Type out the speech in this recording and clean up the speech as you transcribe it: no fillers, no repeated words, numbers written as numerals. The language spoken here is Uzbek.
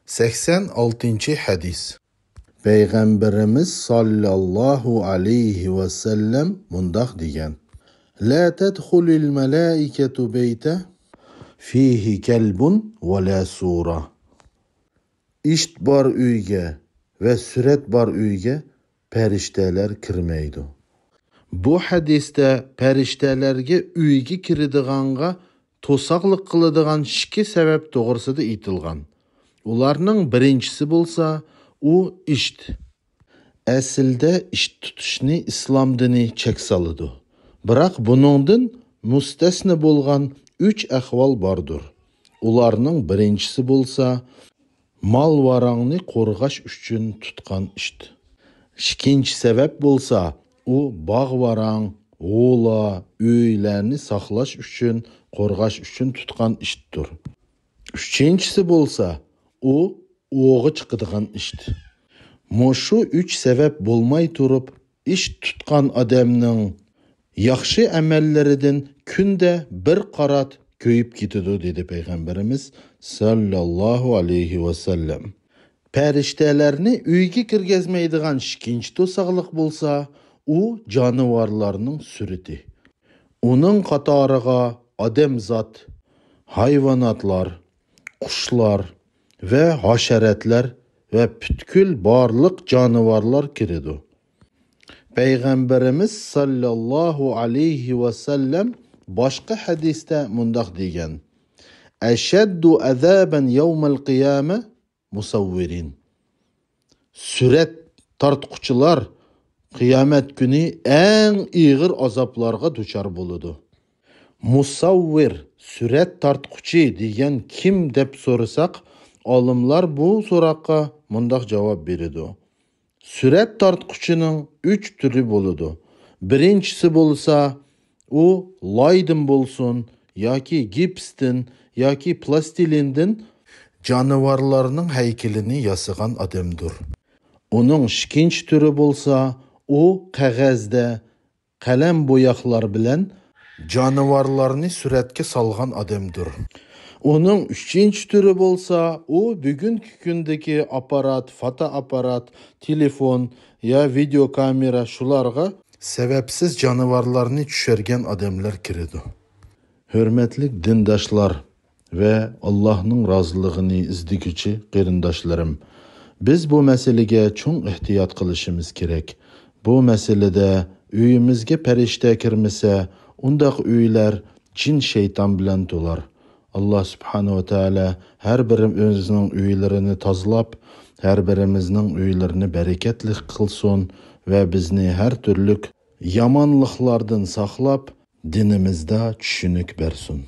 86. hadis. Peygamberimiz sallallahu aleyhi ve sellem mundaq degan: La tadkhulul malaiketu beyte fihi kelbun ve la sura. İşt bar uyga ve surat bar uyga perişteler kirmeydi. Bu hadiste periştelerge uyga kiridiganga tosaqlıq qılıdigan iki sebep toğrusida aytilgan. Ularning birinchisi bo'lsa, u isht. Aslida isht tutishni islom dini chek soladi. Biroq buningdan mustasno bo'lgan 3 ahvol bordir. Ularning birinchisi bo'lsa, mal varangni qo'rg'ash uchun tutgan isht. Ikkinchi sabab bo'lsa, u bog' varang, ola, uylarni saqlash uchun, qo'rg'ash uchun tutgan ishtdir. Üçüncüsü bo'lsa, u o'g'i chiqadigan isht. Mushu 3 sebep bo'lmay turib, ish tutgan odamning yaxshi amallaridan kunda bir qarat ko'yib ketadi dedi Peygamberimiz sallallahu aleyhi ve sellem. Periştelerni uyga kirgizmaydigan ikkinchi to'saqliq bo'lsa, u jonivorlarning surati. Uning qatoriga odamzot, hayvonotlar, qushlar ve haşeretler ve bütkül barlık canavarlar kiridi. Peygamberimiz sallallahu aleyhi ve sellem başka hadiste mundaq degan: Eşeddu azaben yevmel kıyame musavvirin. Surat tartquchilar kıyamet günü en iğir azaplarga duçar buludu. Musavvir, surat tartquchi degan kim deb so'rasak, olimlar bu so'roqqa mundaq javob beradi. Surat tartquchining 3 turi bo'ladi. Birinchisi bo'lsa, u loydin bo'lsin yoki gipsdan yoki plastilindan jonivorlarning haykalini yasagan odamdir. Uning ikkinchi turi bo'lsa, u qog'ozda qalam bo'yoqlar bilan jonivorlarni suratga solgan odamdir. Onun üçüncü türü bolsa, o bugünkü gündeki aparat, fotoaparat, telefon ya video kamera şularga sebepsiz canavarlarını düşergen adamlar kiridi. Hürmetlik dindaşlar ve Allah'ın razılığını izdikici qerindaşlarım, biz bu meselege çok ihtiyat kılışımız gerek. Bu meselede üyümüzge perişte kirmese, undaq üyler cin şeytan bilen dolar. Allah subhanahu wa ta'ala her birimizning uylarini tozalab, her birimizning uylarini bereketli qilsin ve bizni her türlük yamanlıklardan saqlab, dinimizde tushunuk bersin.